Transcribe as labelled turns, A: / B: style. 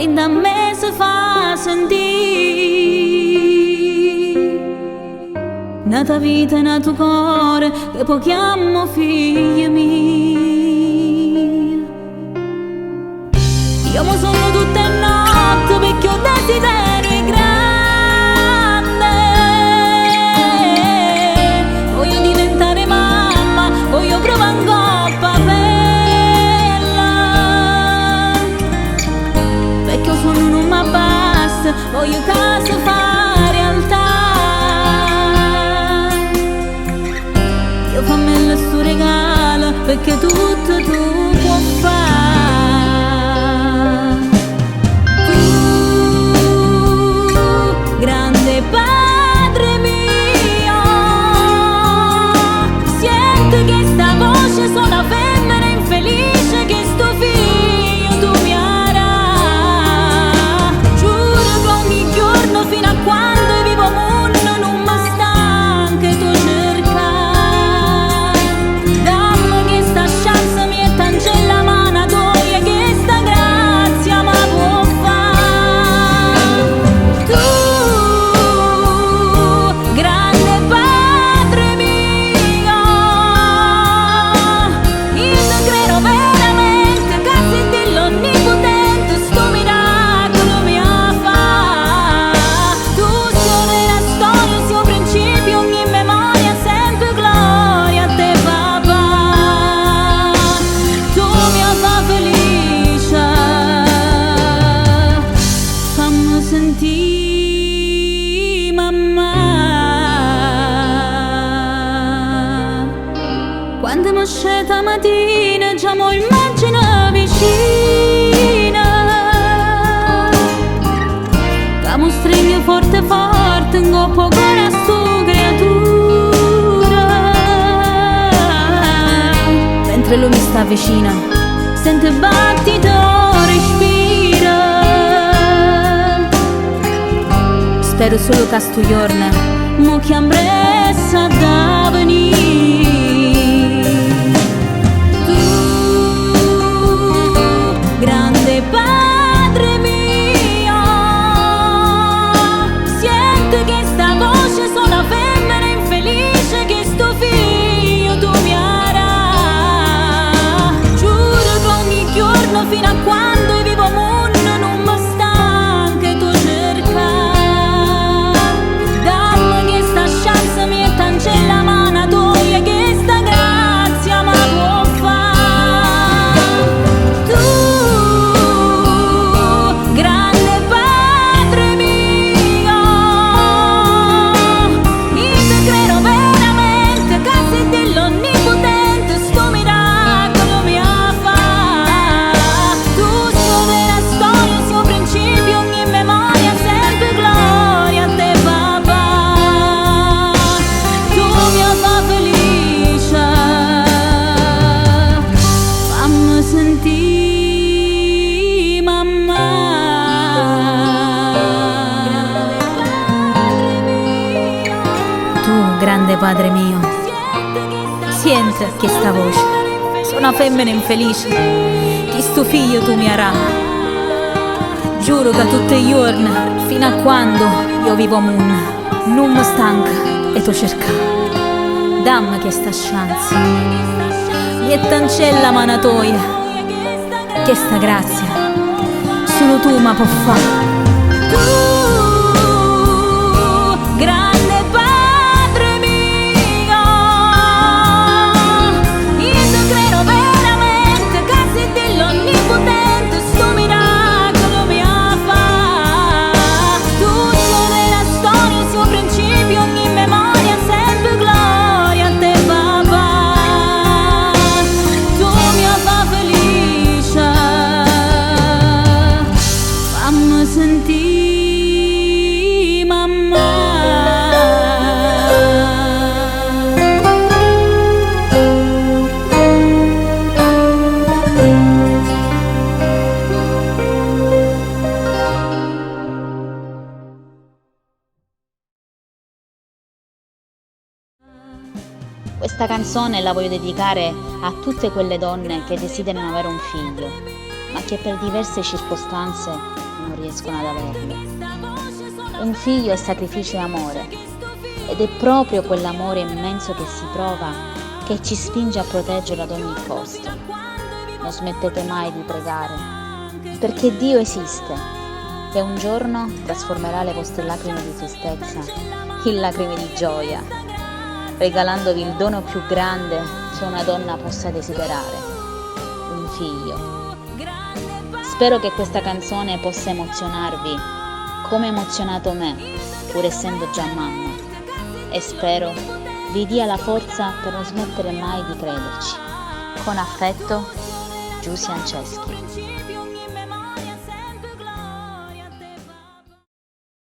A: e da me si fa sentire nata vita, nato cuore che poi chiamo figli miei. Io mi sono tutte notte perché ho desiderio grande, voglio diventare mamma, voglio provare in coppa bella, perché io sono non mi basta, voglio casa fa realtà. Io fammi il suo regalo perché tutto tu puoi fare. Tu, grande Padre mio, senti che sta voce suona femmina infelice, che sto figlio tu mi avrà. Giuro che ogni giorno fino a quando vivo mondo non mi stanca tu cercare. Dammi che sta chance mi è tangella mano tua, che sta grazia mi può fare. Tu, grande Padre mio, io ti credo veramente che sei dell'onnipotente, sto miracolo mi ha fatto. Tu sei della storia, sei principio, ogni memoria, sempre gloria a te papà. Tu mi fa felice, fammi sentire mamma. Quando mi sceta mattina già mi immagino vicina, che mi stringe forte forte in coppa cuore a sto creatura. Mentre lui mi sta vicino, sente il battito, respira. Spero solo che sto giorno mo chiamressa da venire. Tu, grande Padre mio, senti che sta voce suona femmina infelice, che sto figlio tu mi avrà. Giuro che ogni giorno fino a quando vivo mondo non mi stanca tu cercare. Dammi che sta chance mi è tangella mano tua, che sta grazia mi può fare. Tu, grande Padre mio, io ti credo veramente che sei dell'onnipotente, sto miracolo mi ha fatto. Tu sei della storia, sei principio, ogni memoria, sempre gloria a te papà. Tu mi fa felice, fammi sentire mamma. Tu, grande Padre mio, senti che sta voce, sono una femmina infelice, che sto figlio tu mi avrà. Giuro che tutti i giorni, fino a quando io vivo mondo, non mi stanca e tu cerca. Dammi questa chance, mi è tancella mano tua, che sta grazia solo tu ma può fare. Tu, grande Padre mio, io ti credo veramente che sei dell'onnipotente, sto miracolo mi ha fatto. Tu sei della storia, sei principio, ogni memoria, sempre gloria a te papà. Tu mi fa felice, fammi sentire mamma.
B: Questa canzone la voglio dedicare a tutte quelle donne che desiderano avere un figlio, ma che per diverse circostanze non riescono ad averlo. Un figlio è sacrificio e amore, ed è proprio quell'amore immenso che si prova che ci spinge a proteggerlo ad ogni costo. Non smettete mai di pregare, perché Dio esiste e un giorno trasformerà le vostre lacrime di tristezza in lacrime di gioia, regalandovi il dono più grande che una donna possa desiderare, un figlio. Spero che questa canzone possa emozionarvi come ha emozionato me, pur essendo già mamma, e spero vi dia la forza per non smettere mai di crederci. Con affetto, Giusy Anceschi.